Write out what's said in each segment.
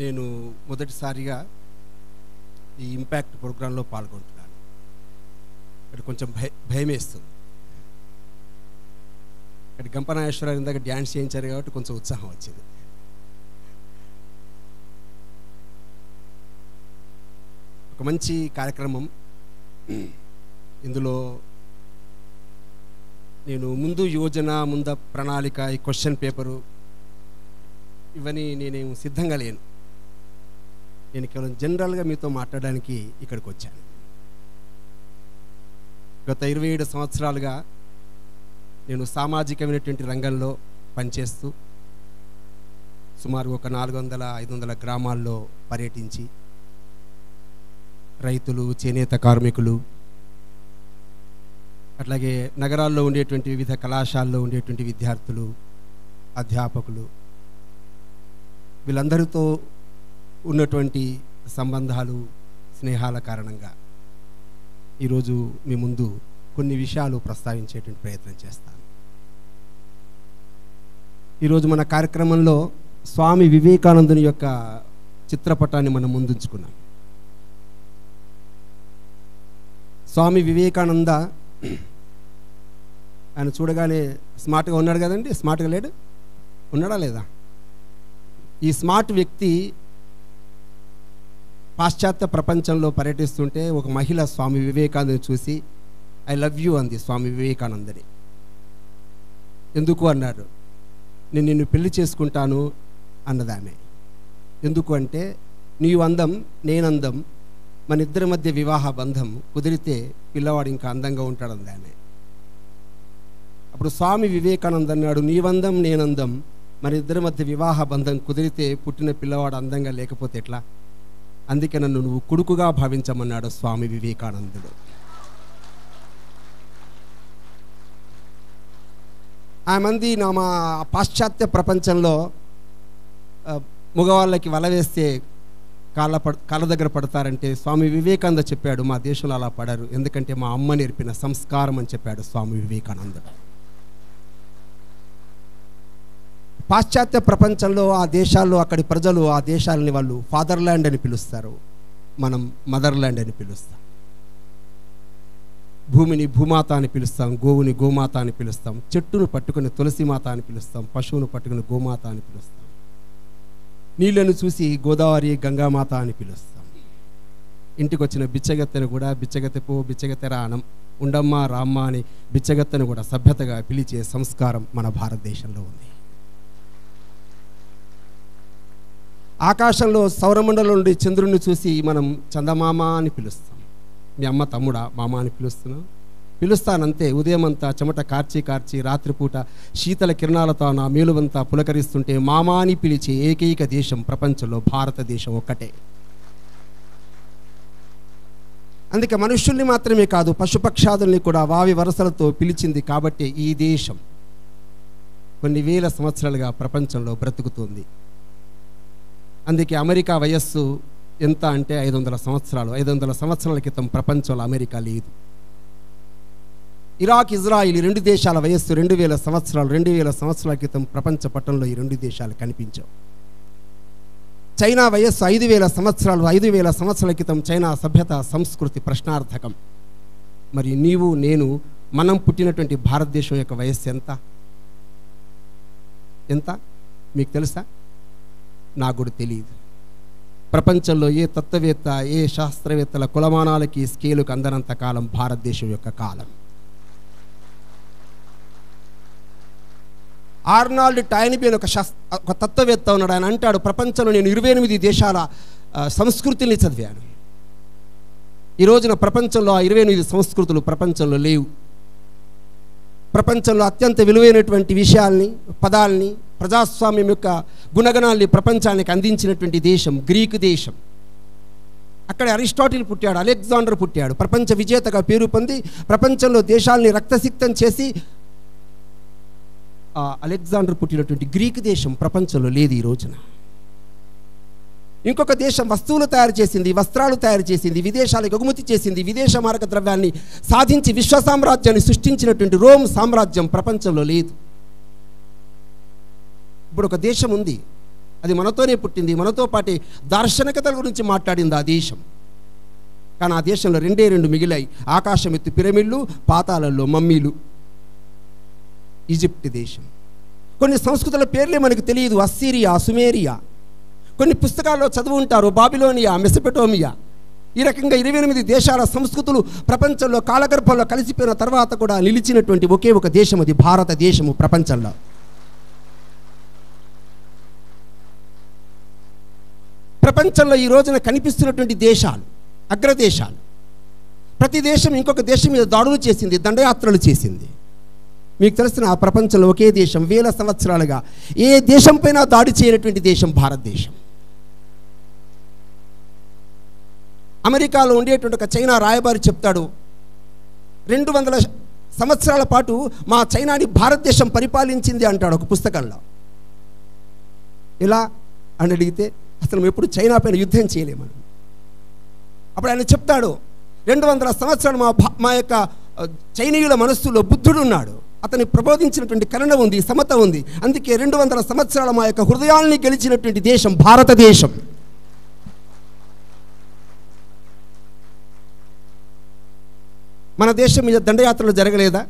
నేను మొదటిసారిగా ఈ ఇంపాక్ట్ ప్రోగ్రాంలో పాల్గొంటున్నాను. అది కొంచెం భయమేస్తుంది. అక్కడ గంపనాగేశ్వరరావు ఇందాక డ్యాన్స్ చేయించారు కాబట్టి కొంచెం ఉత్సాహం వచ్చింది. ఒక మంచి కార్యక్రమం. ఇందులో నేను ముందు యోజన, ముందు ప్రణాళిక, ఈ క్వశ్చన్ పేపరు ఇవన్నీ నేనేం సిద్ధంగా లేను. నేను కేవలం జనరల్గా మీతో మాట్లాడడానికి ఇక్కడికి వచ్చాను. గత 27 సంవత్సరాలుగా నేను సామాజికమైనటువంటి రంగంలో పనిచేస్తూ సుమారు ఒక 400-500 గ్రామాల్లో పర్యటించి రైతులు, చేనేత కార్మికులు, అట్లాగే నగరాల్లో ఉండేటువంటి వివిధ కళాశాలలో ఉండేటువంటి విద్యార్థులు, అధ్యాపకులు, వీళ్ళందరితో ఉన్నటువంటి సంబంధాలు, స్నేహాల కారణంగా ఈరోజు మీ ముందు కొన్ని విషయాలు ప్రస్తావించేటువంటి ప్రయత్నం చేస్తాను. ఈరోజు మన కార్యక్రమంలో స్వామి వివేకానందుని యొక్క చిత్రపటాన్ని మనం ముందుంచుకున్నాం. స్వామి వివేకానంద ఆయన చూడగానే స్మార్ట్గా ఉన్నాడు కదండి. స్మార్ట్గా లేడు? ఉన్నాడా లేదా? ఈ స్మార్ట్ వ్యక్తి పాశ్చాత్య ప్రపంచంలో పర్యటిస్తుంటే ఒక మహిళ స్వామి వివేకానందని చూసి ఐ లవ్ యూ అంది స్వామి వివేకానందని. ఎందుకు అన్నారు? నేను నిన్ను పెళ్లి చేసుకుంటాను అన్నది ఆమె. ఎందుకు అంటే నీవు అందం, నేనందం, మన ఇద్దరి మధ్య వివాహ బంధం కుదిరితే పిల్లవాడు ఇంకా అందంగా ఉంటాడంది ఆమె. అప్పుడు స్వామి వివేకానంద అన్నాడు, నీవందం నేనందం, మన ఇద్దరి మధ్య వివాహ బంధం కుదిరితే పుట్టిన పిల్లవాడు అందంగా లేకపోతే ఎట్లా? అందుకే నన్ను నువ్వు కొడుకుగా భావించమన్నాడు స్వామి వివేకానందుడు. ఆ మంది మా పాశ్చాత్య ప్రపంచంలో మగవాళ్ళకి వల వేస్తే కాళ్ళ దగ్గర పడతారంటే స్వామి వివేకానంద చెప్పాడు, మా దేశంలో అలా పడరు, ఎందుకంటే మా అమ్మ నేర్పిన సంస్కారం అని చెప్పాడు స్వామి వివేకానందుడు. పాశ్చాత్య ప్రపంచంలో ఆ దేశాల్లో అక్కడి ప్రజలు ఆ దేశాలని వాళ్ళు ఫాదర్ల్యాండ్ అని పిలుస్తారు, మనం మదర్ల్యాండ్ అని పిలుస్తాం. భూమిని భూమాత అని పిలుస్తాం, గోవుని గోమాత అని పిలుస్తాం, చెట్టును పట్టుకుని తులసిమాత అని పిలుస్తాం, పశువును పట్టుకుని గోమాత అని పిలుస్తాం, నీళ్లను చూసి గోదావరి గంగామాత అని పిలుస్తాం. ఇంటికి వచ్చిన బిచ్చగత్తెను కూడా బిచ్చగత్తె పో, బిచ్చగత్తె రానం, ఉండమ్మా రామ్మ అని బిచ్చగత్తెను కూడా సభ్యతగా పిలిచే సంస్కారం మన భారతదేశంలో ఉంది. ఆకాశంలో సౌరమండలం నుండి చంద్రుడిని చూసి మనం చందమామ అని పిలుస్తాం. మీ అమ్మ తమ్ముడా మామ అని పిలుస్తానంతే. ఉదయం అంతా చెమట కార్చి రాత్రిపూట శీతల కిరణాలతో నా మేలువంతా పులకరిస్తుంటే మామ అని పిలిచే ఏకైక దేశం ప్రపంచంలో భారతదేశం ఒక్కటే. అందుకే మనుషుల్ని మాత్రమే కాదు, పశుపక్షాదుల్ని కూడా వావి వరసలతో పిలిచింది కాబట్టి ఈ దేశం కొన్ని వేల సంవత్సరాలుగా ప్రపంచంలో బ్రతుకుతుంది. అందుకే అమెరికా వయస్సు ఎంత అంటే 500 సంవత్సరాలు. 500 సంవత్సరాల క్రితం ప్రపంచంలో అమెరికా లేదు. ఇరాక్, ఇజ్రాయిల్ ఈ 2 దేశాల వయస్సు 2000 సంవత్సరాలు. 2000 సంవత్సరాల క్రితం ప్రపంచ పటంలో ఈ 2 దేశాలు కనిపించావు. చైనా వయస్సు 5000 సంవత్సరాలు. 5000 సంవత్సరాల క్రితం చైనా సభ్యత, సంస్కృతి ప్రశ్నార్థకం. మరి నీవు, నేను, మనం పుట్టినటువంటి భారతదేశం యొక్క వయస్సు ఎంత మీకు తెలుసా? నాకు కూడా తెలియదు. ప్రపంచంలో ఏ తత్వవేత్త, ఏ శాస్త్రవేత్తల కులమానాలకి, స్కేలుకు అందనంత కాలం భారతదేశం యొక్క కాలం. ఆర్నాల్డ్ టాయిన్బీ అని ఒక తత్వవేత్త ఉన్నాడు. ఆయన అంటాడు, ప్రపంచంలో నేను 28 దేశాల సంస్కృతిని చదివాను. ఈ రోజున ప్రపంచంలో ఆ 28 సంస్కృతులు ప్రపంచంలో లేవు. ప్రపంచంలో అత్యంత విలువైనటువంటి విషయాల్ని, పదాల్ని, ప్రజాస్వామ్యం యొక్క గుణగణాల్ని ప్రపంచానికి అందించినటువంటి దేశం గ్రీకు దేశం. అక్కడ అరిస్టాటిల్ పుట్టాడు, అలెగ్జాండర్ పుట్టాడు. ప్రపంచ విజేతగా పేరు పొంది ప్రపంచంలో దేశాల్ని రక్తసిక్తం చేసి అలెగ్జాండర్ పుట్టినటువంటి గ్రీకు దేశం ప్రపంచంలో లేదు ఈ రోజున. ఇంకొక దేశం వస్తువులు తయారు చేసింది, వస్త్రాలు తయారు చేసింది, విదేశాలకు ఎగుమతి చేసింది, విదేశ మారక ద్రవ్యాన్ని సాధించి విశ్వ సామ్రాజ్యాన్ని సృష్టించినటువంటి రోమ్ సామ్రాజ్యం ప్రపంచంలో లేదు. ఇప్పుడు ఒక దేశం ఉంది, అది మనతోనే పుట్టింది, మనతో పాటే దార్శనికతల గురించి మాట్లాడింది ఆ దేశం. కానీ ఆ దేశంలో 2 మిగిలాయి, ఆకాశం ఎత్తు పిరమిడ్లు, పాతాళంలో మమ్మీలు. ఈజిప్ట్ దేశం. కొన్ని సంస్కృతుల పేర్లే మనకు తెలియదు, అస్సీరియా, సుమేరియా. కొన్ని పుస్తకాల్లో చదువు ఉంటారు, బాబిలోనియా, మెసపెటోమియా. ఈ రకంగా 28 దేశాల సంస్కృతులు ప్రపంచంలో కాలగర్భంలో కలిసిపోయిన తర్వాత కూడా నిలిచినటువంటి ఒకే ఒక దేశం, అది భారతదేశము ప్రపంచంలో. ప్రపంచంలో ఈ రోజున కనిపిస్తున్నటువంటి దేశాలు అగ్రదేశాలు. ప్రతి దేశం ఇంకొక దేశం మీద దాడులు చేసింది, దండయాత్రలు చేసింది. మీకు తెలిసిన ఆ ప్రపంచంలో ఒకే దేశం వేల సంవత్సరాలుగా ఏ దేశం పైన దాడి చేయనటువంటి దేశం భారతదేశం. అమెరికాలో ఉండేటువంటి ఒక చైనా రాయబారి చెప్తాడు, 200 సంవత్సరాల పాటు మా చైనాని భారతదేశం పరిపాలించింది అంటాడు ఒక పుస్తకంలో. ఇలా అని అడిగితే అసలు మేము ఎప్పుడు చైనా పైన యుద్ధం చేయలేమని. అప్పుడు ఆయన చెప్తాడు, 200 సంవత్సరాలు మా యొక్క చైనీయుల మనస్సులో బుద్ధుడు ఉన్నాడు, అతని ప్రబోధించినటువంటి కరుణ ఉంది, సమత ఉంది. అందుకే 200 సంవత్సరాల మా యొక్క హృదయాల్ని గెలిచినటువంటి దేశం భారతదేశం. మన దేశం మీద దండయాత్రలు జరగలేదా?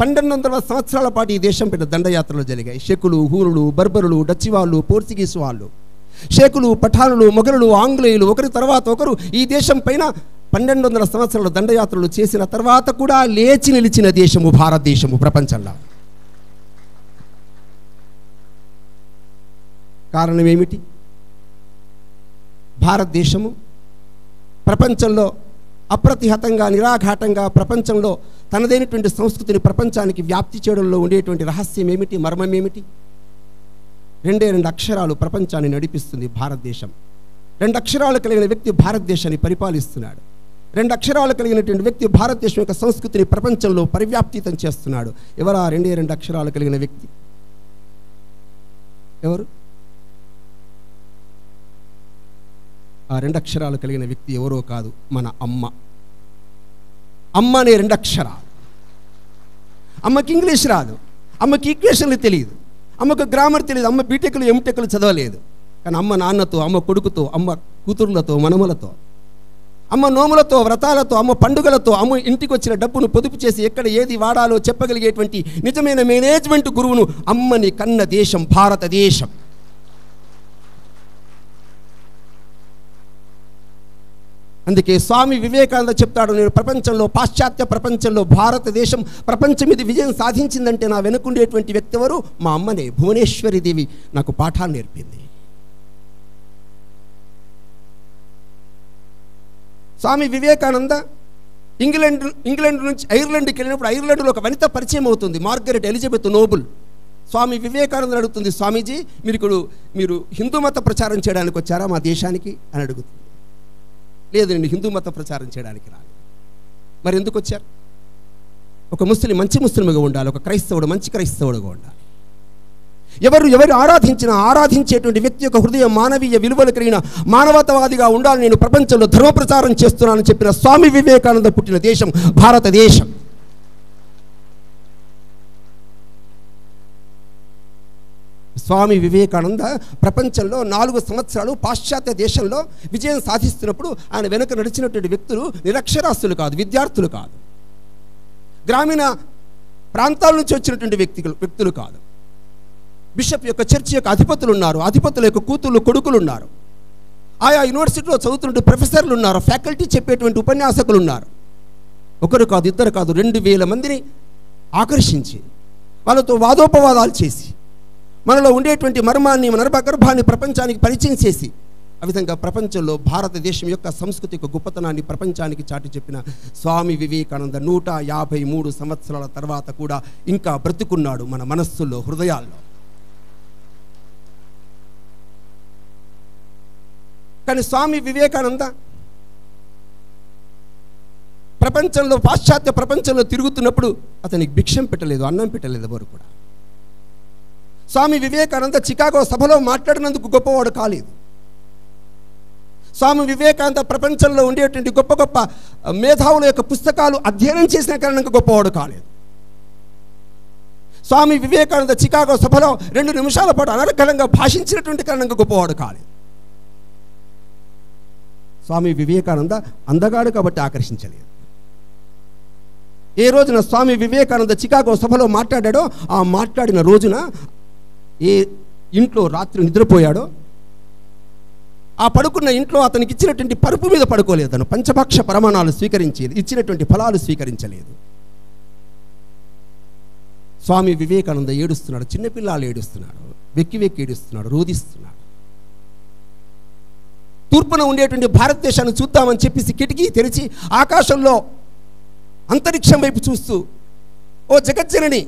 1200 సంవత్సరాల పాటు ఈ దేశం పైన దండయాత్రలు జరిగాయి. షేకులు, హూనులు, బర్బరులు, డచ్ వాళ్ళు, పోర్చుగీస్ వాళ్ళు, షేకులు, పఠానులు, మొఘలులు, ఆంగ్లేయులు ఒకరి తర్వాత ఒకరు ఈ దేశం పైన 1200 సంవత్సరాల దండయాత్రలు చేసిన తర్వాత కూడా లేచి నిలిచిన దేశము భారతదేశము ప్రపంచంలో. కారణం ఏమిటి? భారతదేశము ప్రపంచంలో అప్రతిహతంగా, నిరాఘాటంగా ప్రపంచంలో తనదైనటువంటి సంస్కృతిని ప్రపంచానికి వ్యాప్తి చేయడంలో ఉండేటువంటి రహస్యం ఏమిటి, మర్మం ఏమిటి? 2 అక్షరాలు ప్రపంచాన్ని నడిపిస్తుంది భారతదేశం. 2 అక్షరాలు కలిగిన వ్యక్తి భారతదేశాన్ని పరిపాలిస్తున్నాడు. 2 అక్షరాలు కలిగినటువంటి వ్యక్తి భారతదేశం యొక్క సంస్కృతిని ప్రపంచంలో పరివ్యాప్తితం చేస్తున్నాడు. ఎవరా 2 అక్షరాలు కలిగిన వ్యక్తి? ఎవరు? ఆ 2 అక్షరాలు కలిగిన వ్యక్తి ఎవరో కాదు, మన అమ్మ. అమ్మ అనే 2 అక్షరాలు. అమ్మకి ఇంగ్లీష్ రాదు, అమ్మకి ఈక్వేషన్లు తెలియదు, అమ్మకు గ్రామర్ తెలియదు, అమ్మ బీటెక్లు ఎంటెక్లు చదవలేదు. కానీ అమ్మ నాన్నతో, అమ్మ కొడుకుతో, అమ్మ కూతుర్లతో, మనములతో, అమ్మ నోములతో, వ్రతాలతో, అమ్మ పండుగలతో, అమ్మ ఇంటికి వచ్చిన డబ్బును పొదుపు చేసి ఎక్కడ ఏది వాడాలో చెప్పగలిగేటువంటి నిజమైన మేనేజ్మెంట్ గురువును అమ్మని కన్న దేశం భారతదేశం. అందుకే స్వామి వివేకానంద చెప్తాడు, నేను ప్రపంచంలో, పాశ్చాత్య ప్రపంచంలో భారతదేశం ప్రపంచం మీద విజయం సాధించిందంటే నా వెనుకుండేటువంటి వ్యక్తి ఎవరు? మా అమ్మనే, భువనేశ్వరి దేవి నాకు పాఠాలు నేర్పింది. స్వామి వివేకానంద ఇంగ్లాండ్ నుంచి ఐర్లాండ్కి వెళ్ళినప్పుడు ఐర్లాండ్లో ఒక వనిత పరిచయం అవుతుంది, Margaret Elizabeth Nobel. Swami Vivekananda అడుగుతుంది, స్వామీజీ మీరు హిందూ మత ప్రచారం చేయడానికి వచ్చారా మా దేశానికి అని అడుగుతుంది. లేదు, నేను హిందూ మత ప్రచారం చేయడానికి రాను. మరి ఎందుకు వచ్చారు? ఒక ముస్లిం మంచి ముస్లింగా ఉండాలి, ఒక క్రైస్తవుడు మంచి క్రైస్తవుడుగా ఉండాలి. ఎవరు ఆరాధించేటువంటి వ్యక్తి యొక్క హృదయం మానవీయ విలువలు కలిగిన మానవతావాదిగా ఉండాలి. నేను ప్రపంచంలో ధర్మ ప్రచారం చేస్తున్నానని చెప్పిన స్వామి వివేకానంద పుట్టిన దేశం భారతదేశం. స్వామి వివేకానంద ప్రపంచంలో 4 సంవత్సరాలు పాశ్చాత్య దేశంలో విజయం సాధిస్తున్నప్పుడు ఆయన వెనుక నడిచినటువంటి వ్యక్తులు నిరక్షరాస్యులు కాదు, విద్యార్థులు కాదు, గ్రామీణ ప్రాంతాల నుంచి వచ్చినటువంటి వ్యక్తులు కాదు. బిషప్ యొక్క చర్చి యొక్క అధిపతులు ఉన్నారు, అధిపతుల యొక్క కూతుళ్ళు, కొడుకులు ఉన్నారు, ఆయా యూనివర్సిటీలో చదువుతున్నటువంటి ప్రొఫెసర్లు ఉన్నారు, ఫ్యాకల్టీ చెప్పేటువంటి ఉపన్యాసకులు ఉన్నారు. ఒకరు కాదు, ఇద్దరు కాదు, 2000 మందిని ఆకర్షించి వాళ్ళతో వాదోపవాదాలు చేసి మనలో ఉండేటువంటి మర్మాన్ని, నర్భగర్భాన్ని ప్రపంచానికి పరిచయం చేసి ఆ విధంగా ప్రపంచంలో భారతదేశం యొక్క సాంస్కృతిక గొప్పతనాన్ని ప్రపంచానికి చాటి చెప్పిన స్వామి వివేకానంద 153 సంవత్సరాల తర్వాత కూడా ఇంకా బ్రతుకున్నాడు మన మనస్సుల్లో, హృదయాల్లో. కానీ స్వామి వివేకానంద ప్రపంచంలో, పాశ్చాత్య ప్రపంచంలో తిరుగుతున్నప్పుడు అతనికి భిక్షం పెట్టలేదు, అన్నం పెట్టలేదు ఎవరు కూడా. స్వామి వివేకానంద చికాగో సభలో మాట్లాడినందుకు గొప్పవాడు కాలేదు. స్వామి వివేకానంద ప్రపంచంలో ఉండేటువంటి గొప్ప గొప్ప మేధావుల యొక్క పుస్తకాలు అధ్యయనం చేసిన కారణంగా గొప్పవాడు కాలేదు. స్వామి వివేకానంద చికాగో సభలో 2 నిమిషాల పాటు అనర్గళంగా భాషించినటువంటి కారణంగా గొప్పవాడు కాలేదు. స్వామి వివేకానంద అందగాడు కాబట్టి ఆకర్షించలేదు. ఏ రోజున స్వామి వివేకానంద చికాగో సభలో మాట్లాడాడో, ఆ మాట్లాడిన రోజున ఏ ఇంట్లో రాత్రి నిద్రపోయాడో, ఆ పడుకున్న ఇంట్లో అతనికి ఇచ్చినటువంటి పరుపు మీద పడుకోలేదు. అతను పంచభక్ష పరమాణాలు స్వీకరించేది, ఇచ్చినటువంటి ఫలాలు స్వీకరించలేదు. స్వామి వివేకానంద ఏడుస్తున్నాడు, చిన్నపిల్లలు ఏడుస్తున్నాడు, వెక్కి వెక్కి ఏడుస్తున్నాడు, రోధిస్తున్నాడు. తూర్పున ఉండేటువంటి భారతదేశాన్ని చూద్దామని చెప్పేసి కిటికీ తెరిచి ఆకాశంలో అంతరిక్షం వైపు చూస్తూ, ఓ జగజ్జనని,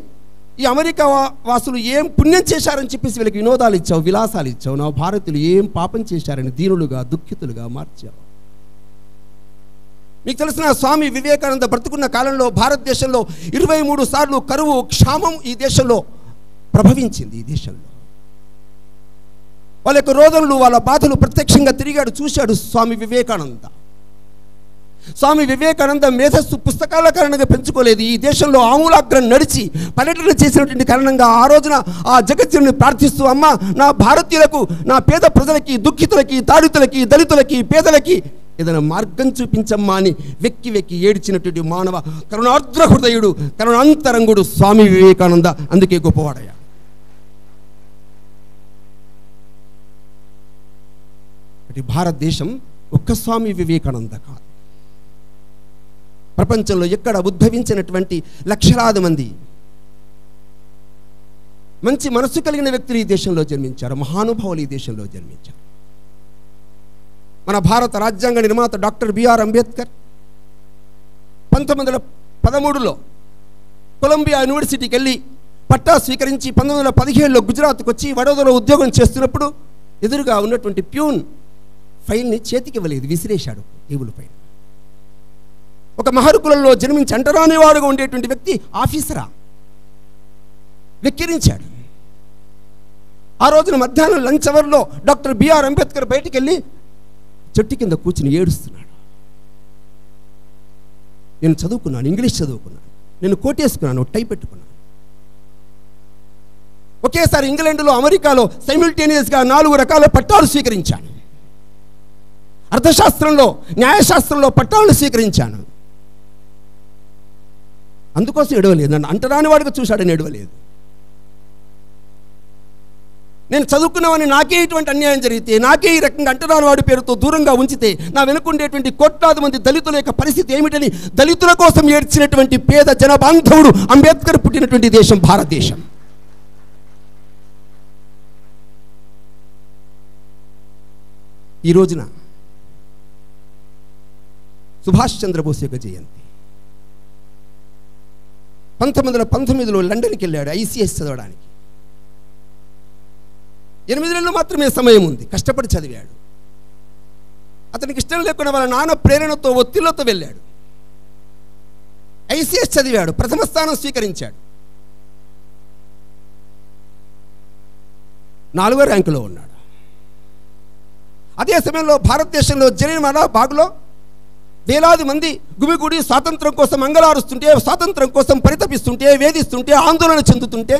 ఈ అమెరికా వాసులు ఏం పుణ్యం చేశారని చెప్పేసి వీళ్ళకి వినోదాలు ఇచ్చావు, విలాసాలు ఇచ్చావు. నా భారతీయులు ఏం పాపం చేశారని దీనులుగా దుఃఖితులుగా మార్చావు. మీకు తెలిసిన స్వామి వివేకానంద బ్రతుకున్న కాలంలో భారతదేశంలో 23 సార్లు కరువు, క్షామం ఈ దేశంలో ప్రభవించింది. ఈ దేశంలో వాళ్ళ యొక్క రోదనలు, వాళ్ళ బాధలు ప్రత్యక్షంగా తిరిగాడు, చూశాడు స్వామి వివేకానంద. స్వామి వివేకానంద మేధస్సు పుస్తకాల కారణంగా పెంచుకోలేదు. ఈ దేశంలో ఆమూలాగ్రం నడిచి పర్యటన చేసినటువంటి కారణంగా ఆ రోజున ఆ జగజ్జనుని ప్రార్థిస్తూ, అమ్మ, నా భారతీయులకు, నా పేద ప్రజలకి, దుఃఖితులకి, తాడితులకి, దళితులకి, పేదలకి ఏదైనా మార్గం చూపించమ్మా అని వెక్కి వెక్కి ఏడ్చినటువంటి మానవ కరుణార్ద్ర హృదయుడు, కరుణాంతరంగుడు స్వామి వివేకానంద. అందుకే గొప్పవాడయ్యా. భారతదేశం ఒక్క స్వామి వివేకానంద కాదు, ప్రపంచంలో ఎక్కడ ఉద్భవించినటువంటి లక్షలాది మంది మంచి మనస్సు కలిగిన వ్యక్తులు ఈ దేశంలో జన్మించారు, మహానుభావులు ఈ దేశంలో జన్మించారు. మన భారత రాజ్యాంగ నిర్మాత డాక్టర్ బిఆర్ అంబేద్కర్ 1913లో కొలంబియా యూనివర్సిటీకి వెళ్ళి పట్టా స్వీకరించి 1917లో గుజరాత్కి వచ్చి వడోదరలో ఉద్యోగం చేస్తున్నప్పుడు ఎదురుగా ఉన్నటువంటి ప్యూన్ ఫైల్ని చేతికి ఇవ్వలేదు, విసిరేశాడు టేబుల్ పైన. ఒక మహర్కులంలో జన్మించి అంటరానివాడుగా ఉండేటువంటి వ్యక్తి ఆఫీసరా వెక్కిరించాడు. ఆ రోజున మధ్యాహ్నం లంచ్ అవర్లో డాక్టర్ బిఆర్ అంబేద్కర్ బయటికి వెళ్ళి చెట్టు కింద కూర్చుని ఏడుస్తున్నాడు. నేను చదువుకున్నాను, ఇంగ్లీష్ చదువుకున్నాను, నేను కోటేసుకున్నాను, టై పెట్టుకున్నాను. ఒకేసారి ఇంగ్లాండ్లో, అమెరికాలో సైమిల్టేనియస్గా 4 రకాల పట్టాలు స్వీకరించాను. అర్థశాస్త్రంలో, న్యాయశాస్త్రంలో పట్టాలను స్వీకరించాను. అందుకోసం ఎడవలేదు, నన్ను అంటరాని వాడిగా చూశాడని ఎడవలేదు. నేను చదువుకున్నామని నాకే ఇటువంటి అన్యాయం జరిగితే, నాకే ఈ రకంగా అంటరాని వాడి పేరుతో దూరంగా ఉంచితే, నా వెనుకుండేటువంటి కోట్లాది మంది దళితుల యొక్క పరిస్థితి ఏమిటని దళితుల కోసం ఏడ్చినటువంటి పేద జనబాంధవుడు అంబేద్కర్ పుట్టినటువంటి దేశం భారతదేశం. ఈ రోజున సుభాష్ చంద్రబోస్ యొక్క జయంతి. 1919లో లండన్కి వెళ్ళాడు ఐసీఎస్ చదవడానికి. 8 నెలలు మాత్రమే సమయం ఉంది, కష్టపడి చదివాడు. అతనికి ఇష్టం లేకుండా వాళ్ళ నాన్న ప్రేరణతో, ఒత్తిళ్లతో వెళ్ళాడు. ఐసీఎస్ చదివాడు, ప్రథమ స్థానం స్వీకరించాడు, 4వ ర్యాంకులో ఉన్నాడు. అదే సమయంలో భారతదేశంలో జలియన్వాలా బాగ్లో వేలాది మంది గుమిగూడి స్వాతంత్రం కోసం మంగళారుస్తుంటే, స్వాతంత్రం కోసం పరితపిస్తుంటే, వేధిస్తుంటే, ఆందోళన చెందుతుంటే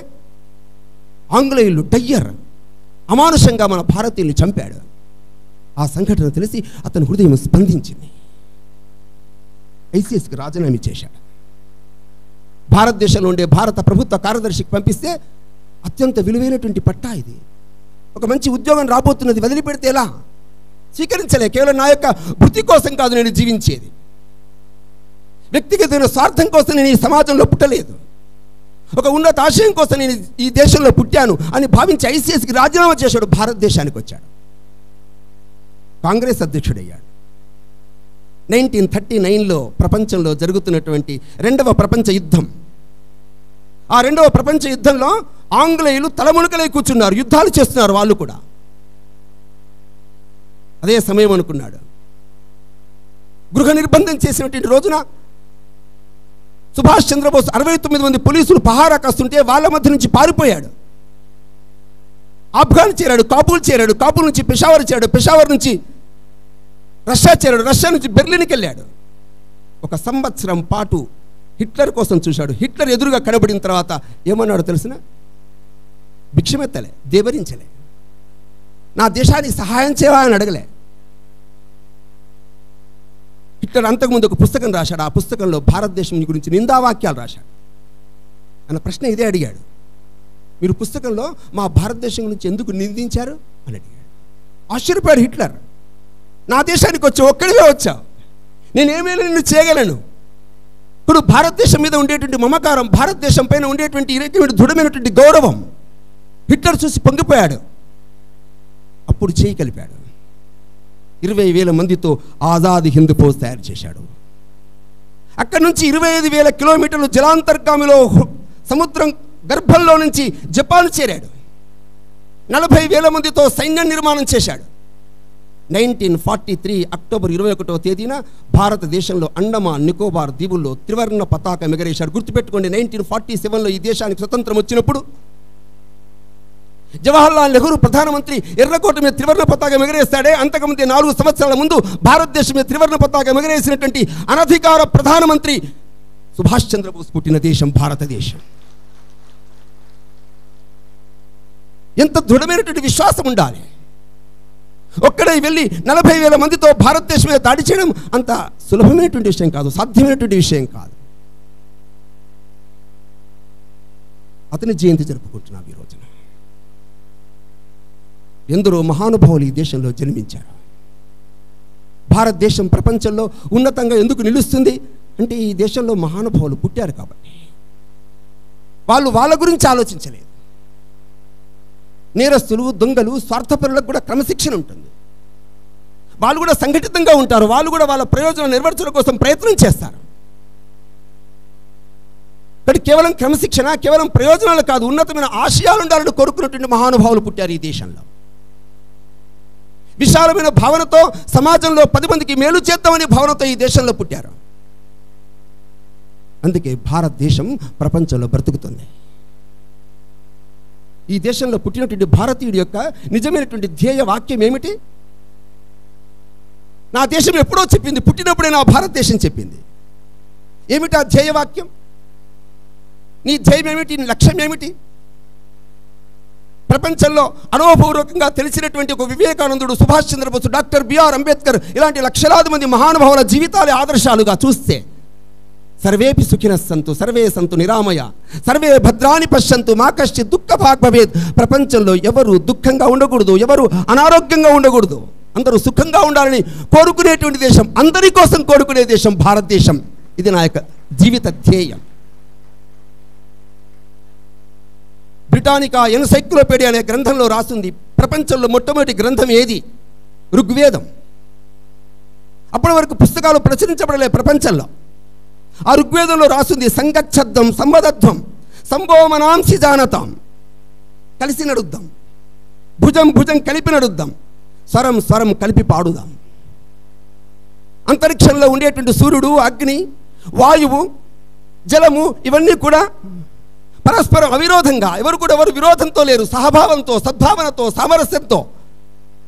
ఆంగ్లేయులు డయ్యర్ అమానుషంగా మన భారతీయుల్ని చంపాడు. ఆ సంఘటన తెలిసి అతని హృదయం స్పందించింది. ఐసీఎస్కి రాజీనామా చేశాడు. భారతదేశంలో ఉండే భారత ప్రభుత్వ కార్యదర్శికి పంపిస్తే, అత్యంత విలువైనటువంటి పట్టా ఇది, ఒక మంచి ఉద్యోగం రాబోతున్నది, వదిలిపెడితే ఎలా? స్వీకరించలే. కేవలం నా యొక్క వృత్తి కోసం కాదు నేను జీవించేది, వ్యక్తిగతమైన స్వార్థం కోసం నేను ఈ సమాజంలో పుట్టలేదు, ఒక ఉన్నత ఆశయం కోసం నేను ఈ దేశంలో పుట్టాను అని భావించి ఐసీఎస్కి రాజీనామా చేశాడు. భారతదేశానికి వచ్చాడు, కాంగ్రెస్ అధ్యక్షుడయ్యాడు. 1939లో ప్రపంచంలో జరుగుతున్నటువంటి 2వ ప్రపంచ యుద్ధం. ఆ 2వ ప్రపంచ యుద్ధంలో ఆంగ్లేయులు తలమునకలై కూర్చున్నారు, యుద్ధాలు చేస్తున్నారు వాళ్ళు కూడా. అదే సమయం అనుకున్నాడు. గృహ నిర్బంధం చేసినటువంటి రోజున సుభాష్ చంద్రబోస్ 69 మంది పోలీసులు పహారా కాస్తుంటే వాళ్ళ మధ్య నుంచి పారిపోయాడు. ఆఫ్ఘాన్ చేరాడు, కాబూల్ చేరాడు, కాబూల్ నుంచి పెషావర్ చేరాడు, పెషావర్ నుంచి రష్యా చేరాడు, రష్యా నుంచి బెర్లిన్కి వెళ్ళాడు. 1 సంవత్సరం పాటు హిట్లర్ కోసం చూశాడు. హిట్లర్ ఎదురుగా కనబడిన తర్వాత ఏమన్నాడో తెలిసిన? భిక్షమెత్తలే, దేవరించలే, నా దేశానికి సహాయం చేయవా అని అడగలే. హిట్లర్ అంతకుముందు ఒక పుస్తకం రాశాడు. ఆ పుస్తకంలో భారతదేశం గురించి నిందావాక్యాలు రాశాడు. అన్న ప్రశ్న ఇదే అడిగాడు, మీరు పుస్తకంలో మా భారతదేశం గురించి ఎందుకు నిందించారు అని అడిగాడు. ఆశ్చర్యపోయాడు హిట్లర్. నా దేశానికి వచ్చి ఒక్కడివే వచ్చావు, నేనేమైనా నిన్ను చేయగలను. ఇప్పుడు భారతదేశం మీద ఉండేటువంటి మమకారం, భారతదేశం పైన ఉండేటువంటి దృఢమైనటువంటి గౌరవం హిట్లర్ చూసి పొంగిపోయాడు. అప్పుడు చేయి కలిపాడు. 20,000 మందితో ఆజాద్ హింద్ ఫౌజ్ తయారు చేశాడు. అక్కడి నుంచి 25,000 కిలోమీటర్లు జలాంతర్గామిలో సముద్రం గర్భంలో నుంచి జపాన్ చేరాడు. 40,000 మందితో సైన్యం నిర్మాణం చేశాడు. 1943 అక్టోబర్ 21వ తేదీన భారతదేశంలో అండమాన్ నికోబార్ దీవుల్లో త్రివర్ణ పతాకం ఎగరేశాడు. గుర్తుపెట్టుకోండి, 1947లో ఈ దేశానికి స్వతంత్రం వచ్చినప్పుడు జవహర్లాల్ నెహ్రూ ప్రధానమంత్రి ఎర్రకోట మీద త్రివర్ణ పతాకం ఎగరేస్తాడే, అంతకుముందే 4 సంవత్సరాల ముందు భారతదేశం మీద త్రివర్ణ పతాకం ఎగరేసినటువంటి అనధికార ప్రధానమంత్రి సుభాష్ చంద్రబోస్ పుట్టిన దేశం భారతదేశం. ఎంత దృఢమైనటువంటి విశ్వాసం ఉండాలి. ఒక్కడే వెళ్ళి 40,000 మందితో భారతదేశం మీద దాడి చేయడం అంత సులభమైనటువంటి విషయం కాదు, సాధ్యమైనటువంటి విషయం కాదు. అతని జయంతి జరుపుకుంటున్నాం ఈ రోజున. ఎందరో మహానుభావులు ఈ దేశంలో జన్మించారు. భారతదేశం ప్రపంచంలో ఉన్నతంగా ఎందుకు నిలుస్తుంది అంటే ఈ దేశంలో మహానుభావులు పుట్టారు కాబట్టి. వాళ్ళు వాళ్ళ గురించి ఆలోచించలేదు. నేరస్తులు, దొంగలు, స్వార్థపరులకు కూడా క్రమశిక్షణ ఉంటుంది. వాళ్ళు కూడా సంఘటితంగా ఉంటారు. వాళ్ళు కూడా వాళ్ళ ప్రయోజనం నెరవేర్చడం కోసం ప్రయత్నం చేస్తారు. కానీ కేవలం క్రమశిక్షణ, కేవలం ప్రయోజనాలు కాదు, ఉన్నతమైన ఆశయాలు ఉండాలని కోరుకున్నటువంటి మహానుభావులు పుట్టారు ఈ దేశంలో. విశాలమైన భావనతో సమాజంలో 10 మందికి మేలు చేద్దామనే భావనతో ఈ దేశంలో పుట్టారు. అందుకే భారతదేశం ప్రపంచంలో బ్రతుకుతుంది. ఈ దేశంలో పుట్టినటువంటి భారతీయుడి యొక్క నిజమైనటువంటి ధ్యేయ వాక్యం ఏమిటి? నా దేశం ఎప్పుడో చెప్పింది, పుట్టినప్పుడే నా భారతదేశం చెప్పింది. ఏమిటి ఆ ధ్యేయ వాక్యం? నీ ధ్యేయం ఏమిటి? నీ లక్ష్యం ఏమిటి? ప్రపంచంలో అనుభవపూర్వకంగా తెలిసినటువంటి ఒక వివేకానందుడు, సుభాష్ చంద్రబోస్, డాక్టర్ బిఆర్ అంబేద్కర్ ఇలాంటి లక్షలాది మంది మహానుభావుల జీవితాలే ఆదర్శాలుగా చూస్తే సర్వేపి సుఖినః సంతు సర్వే సంతు నిరామయ సర్వే భద్రాని పశ్యంతు మా కశ్చిత్ దుఃఖభాగ్ భవేత్. ప్రపంచంలో ఎవరు దుఃఖంగా ఉండకూడదు, ఎవరు అనారోగ్యంగా ఉండకూడదు, అందరూ సుఖంగా ఉండాలని కోరుకునేటువంటి దేశం, అందరి కోసం కోరుకునే దేశం భారతదేశం. ఇది నా యొక్క జీవిత ధ్యేయం. బ్రిటానికా ఎన్సైక్లోపీడియా అనే గ్రంథంలో రాస్తుంది, ప్రపంచంలో మొట్టమొదటి గ్రంథం ఏది? ఋగ్వేదం. అప్పటి వరకు పుస్తకాలు ప్రచురించబడలే ప్రపంచంలో. ఆ ఋగ్వేదంలో రాస్తుంది, సంగచ్చద్దం సంవదధ్వం సంభోమనాంసి జానతాం. కలిసి నడుద్దాం, భుజం భుజం కలిపి నడుద్దాం, స్వరం స్వరం కలిపి పాడుదాం. అంతరిక్షంలో ఉండేటువంటి సూర్యుడు, అగ్ని, వాయువు, జలము ఇవన్నీ కూడా పరస్పరం అవిరోధంగా, ఎవరు విరోధంతో లేరు, సహభావంతో, సద్భావనతో, సామరస్యంతో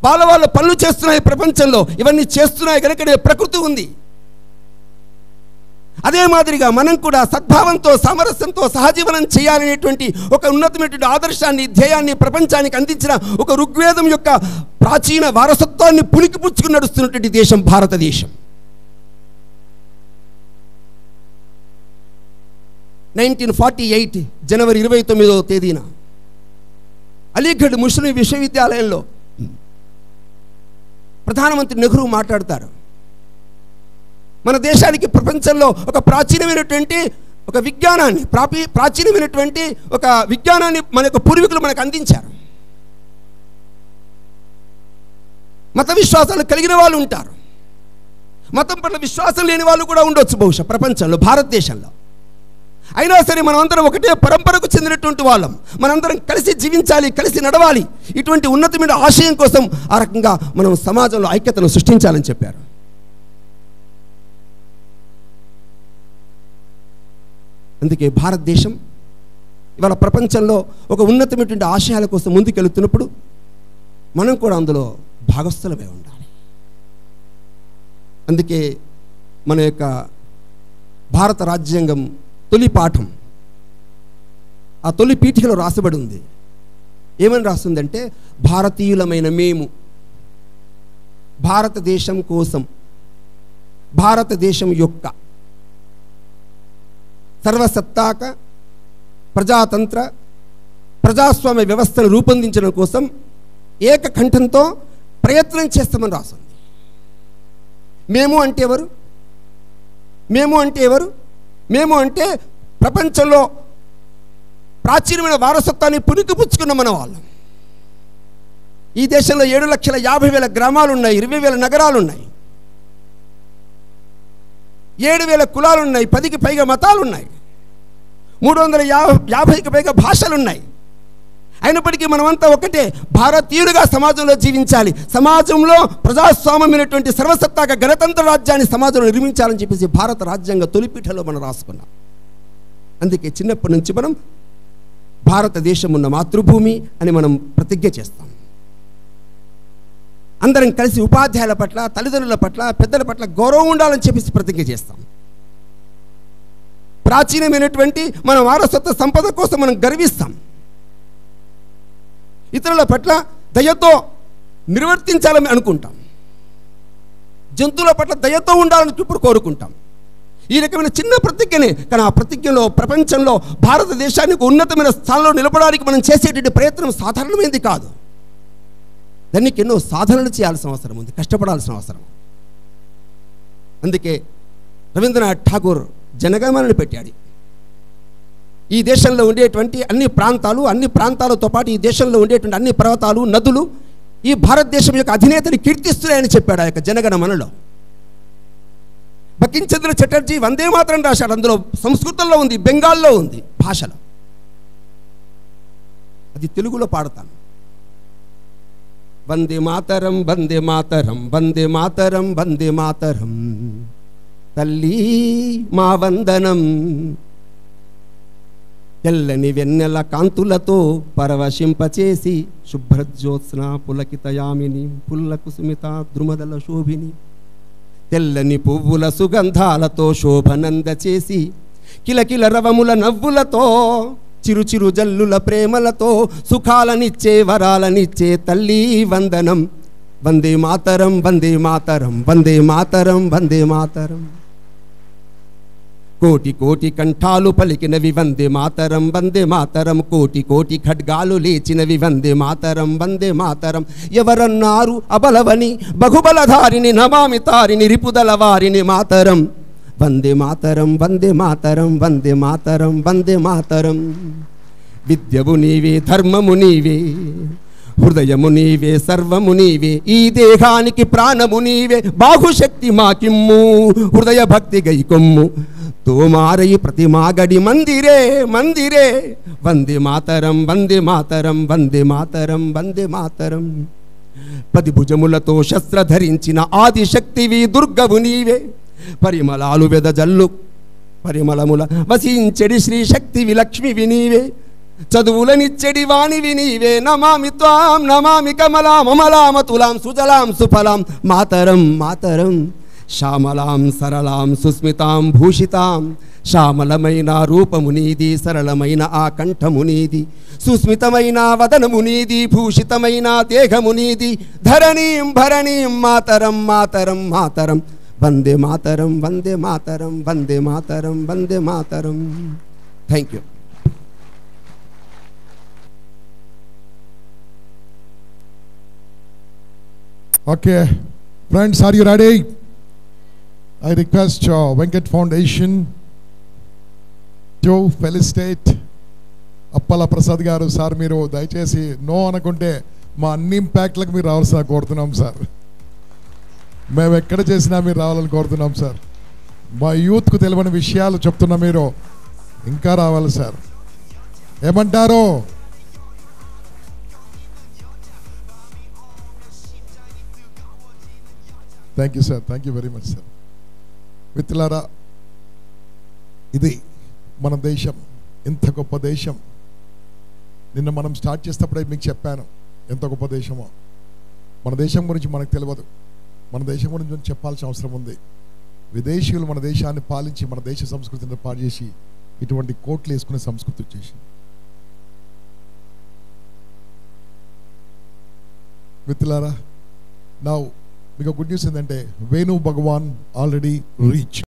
వాళ్ళ పనులు చేస్తున్నాయి. ప్రపంచంలో ఇవన్నీ చేస్తున్నాయి కనుకనే ప్రకృతి ఉంది. అదే మాదిరిగా మనం కూడా సద్భావంతో, సామరస్యంతో సహజీవనం చేయాలనేటువంటి ఒక ఉన్నతమైనటువంటి ఆదర్శాన్ని, ధ్యేయాన్ని ప్రపంచానికి అందించిన ఒక ఋగ్వేదం యొక్క ప్రాచీన వారసత్వాన్ని పుణికిపుచ్చుకుని నడుస్తున్నటువంటి దేశం భారతదేశం. 1948 జనవరి 29వ తేదీన అలీగఢ్ ముస్లిం విశ్వవిద్యాలయంలో ప్రధానమంత్రి నెహ్రూ మాట్లాడతారు. మన దేశానికి ప్రపంచంలో ఒక ప్రాచీనమైనటువంటి ఒక విజ్ఞానాన్ని, ప్రాచీనమైనటువంటి ఒక విజ్ఞానాన్ని మన యొక్క పూర్వీకులు మనకు అందించారు. మత విశ్వాసాలు కలిగిన వాళ్ళు ఉంటారు, మతం పట్ల విశ్వాసం లేని వాళ్ళు కూడా ఉండొచ్చు బహుశా ప్రపంచంలో, భారతదేశంలో. అయినా సరే మనమందరం ఒకటే పరంపరకు చెందినటువంటి వాళ్ళం. మనందరం కలిసి జీవించాలి, కలిసి నడవాలి. ఇటువంటి ఉన్నతమైన ఆశయం కోసం ఆ రకంగా మనం సమాజంలో ఐక్యతను సృష్టించాలని చెప్పారు. అందుకే భారతదేశం ఇవాళ ప్రపంచంలో ఒక ఉన్నతమైనటువంటి ఆశయాల కోసం ముందుకెళ్తున్నప్పుడు మనం కూడా అందులో భాగస్థులమే ఉండాలి. అందుకే మన యొక్క భారత రాజ్యాంగం తొలి పాఠం, ఆ తొలి పీఠికలో రాసబడి ఉంది. ఏమని రాస్తుందంటే, భారతీయులమైన మేము భారతదేశం కోసం, భారతదేశం యొక్క సర్వసత్తాక ప్రజాతంత్ర ప్రజాస్వామ్య వ్యవస్థను రూపొందించడం కోసం ఏకకంఠంతో ప్రయత్నం చేస్తామని రాస్తుంది. మేము అంటే ఎవరు? మేము అంటే ఎవరు? మేము అంటే ప్రపంచంలో ప్రాచీనమైన వారసత్వాన్ని పుణికిపుచ్చుకున్న మన వాళ్ళం. ఈ దేశంలో 7,50,000 గ్రామాలు ఉన్నాయి, 20,000 నగరాలు ఉన్నాయి, 7,000 కులాలు ఉన్నాయి, 10కి పైగా మతాలు ఉన్నాయి, 350కి పైగా భాషలు ఉన్నాయి. అయినప్పటికీ మనమంతా ఒకటే, భారతీయులుగా సమాజంలో జీవించాలి, సమాజంలో ప్రజాస్వామ్యమైనటువంటి సర్వసత్తాక గణతంత్ర రాజ్యాన్ని సమాజంలో నిర్మించాలని చెప్పేసి భారత రాజ్యాంగ తొలిపీఠలో మనం రాసుకున్నాం. అందుకే చిన్నప్పటి నుంచి మనం భారతదేశం ఉన్న మాతృభూమి అని మనం ప్రతిజ్ఞ చేస్తాం. అందరం కలిసి ఉపాధ్యాయుల పట్ల, తల్లిదండ్రుల పట్ల, పెద్దల పట్ల గౌరవం ఉండాలని చెప్పేసి ప్రతిజ్ఞ చేస్తాం. ప్రాచీనమైనటువంటి మన వారసత్వ సంపద కోసం మనం గర్విస్తాం. ఇతరుల పట్ల దయతో నిర్వర్తించాలని అనుకుంటాం. జంతువుల పట్ల దయతో ఉండాలని ఇప్పుడు కోరుకుంటాం. ఈ రకమైన చిన్న ప్రతిజ్ఞనే, కానీ ఆ ప్రతిజ్ఞలో ప్రపంచంలో భారతదేశానికి ఉన్నతమైన స్థానంలో నిలబడడానికి మనం చేసేటువంటి ప్రయత్నం సాధారణమైనది కాదు. దానికి ఎన్నో సాధనలు చేయాల్సిన అవసరం ఉంది, కష్టపడాల్సిన అవసరం. అందుకే రవీంద్రనాథ్ ఠాగూర్ జనగణమనని పెట్టాడు. ఈ దేశంలో ఉండేటువంటి అన్ని ప్రాంతాలతో పాటు ఈ దేశంలో ఉండేటువంటి అన్ని పర్వతాలు, నదులు ఈ భారతదేశం యొక్క అధినేతని కీర్తిస్తున్నాయని చెప్పాడు ఆ యొక్క జనగణమనలో. బకించంద్ర చటర్జీ వందే మాతరం రాశాడు. అందులో సంస్కృతంలో ఉంది, బెంగాల్లో ఉంది, భాషలో. అది తెలుగులో పాడతాను. వందే మాతరం వందే మాతరం వందే మాతరం వందే మాతరం, తల్లి మా వందనం, తెల్లని వెన్నెల కాంతులతో పరవశింపచేసి, శుభ్రజ్యోత్స్న పులకితయామిని పుల్ల కుసుమిత ద్రుమదల శోభిని, తెల్లని పువ్వుల సుగంధాలతో శోభనంద చేసి, కిలకిల రవముల నవ్వులతో చిరుచిరు జల్లుల ప్రేమలతో సుఖాలనిచ్చే వరాలనిచ్చే తల్లి వందనం, వందే మాతరం వందే మాతరం వందే మాతరం వందే మాతరం. కోటి కోటి కంఠాలు పలికినవి వందే మాతరం వందే మాతరం, కోటి కోటి ఖడ్గాలు లేచినవి వందే మాతరం వందే మాతరం. ఎవరన్నారు అబలవని బహుబలధారిని నమామి తారిని రిపుదల వారిని మాతరం, వందే మాతరం వందే మాతరం వందే మాతరం వందే మాతరం. విద్యము నీవే, ధర్మము నీవే, హృదయము నీవే, సర్వము నీవే, ఈ దేహానికి ప్రాణము నీవే, బాహుశక్తి మాకిమ్ము, హృదయ భక్తి గైకొమ్ము, తోమారయి ప్రతిమాగడి మందిరే మందిరే, వందే మాతరం వందే మాతరం వందే మాతరం వందే మాతరం. 10 భుజములతో శస్త్ర ధరించిన ఆదిశక్తివి దుర్గవు నీవే, పరిమళాలు వెదజల్లు పరిమళముల వసించెడి శ్రీ శక్తివి లక్ష్మివి నీవే, చదువులనిచ్చెడి వాణివి నీవే, నమామి త్వాం నమామి కమలాం అమలామతులాం సుజలాం సుఫలాం మాతరం మాతరం. శ్యామలాం సరళాం సుస్మితాం భూషితాం, శ్యామలమైన రూపము నీది, సరళమైన ఆ కంఠము నీది, సుస్మితమైన వదనము నీది, భూషితమైన దేహము నీది, ధరణీం భరణీం మాతరం మాతరం మాతరం, వందే మాతరం వందే మాతరం వందే మాతరం వందే మాతరం. Thank you. Okay, friends, are you ready? I request Venkat Foundation to felicitate Appala Prasad garu. Sir, మీరు దయచేసి నో అనుకుంటే మా అన్ని ఇంపాక్ట్లకు మీరు రావాల్సిన కోరుతున్నాం సార్. మేము ఎక్కడ చేసినా మీరు రావాలని కోరుతున్నాం సార్. మా యూత్కు తెలియని విషయాలు చెప్తున్నా, మీరు ఇంకా రావాలి సార్. ఏమంటారు? Thank you sir, thank you very much sir. మిత్రులారా, ఇది మన దేశం, ఎంత గొప్ప దేశం. నిన్న మనం స్టార్ట్ చేసేటప్పుడే మీకు చెప్పాను ఎంత గొప్ప దేశమో. మన దేశం గురించి మనకు తెలియదు, మన దేశం గురించి చెప్పాల్సిన అవసరం ఉంది. విదేశీయులు మన దేశాన్ని పాలించి మన దేశ సంస్కృతిని పాడు చేసి ఇటువంటి కోట్లు వేసుకునే సంస్కృతి వచ్చేసి. మిత్రులారా, నౌ మీకు గుడ్ న్యూస్ ఏంటంటే వేణు భగవాన్ ఆల్రెడీ రీచ్.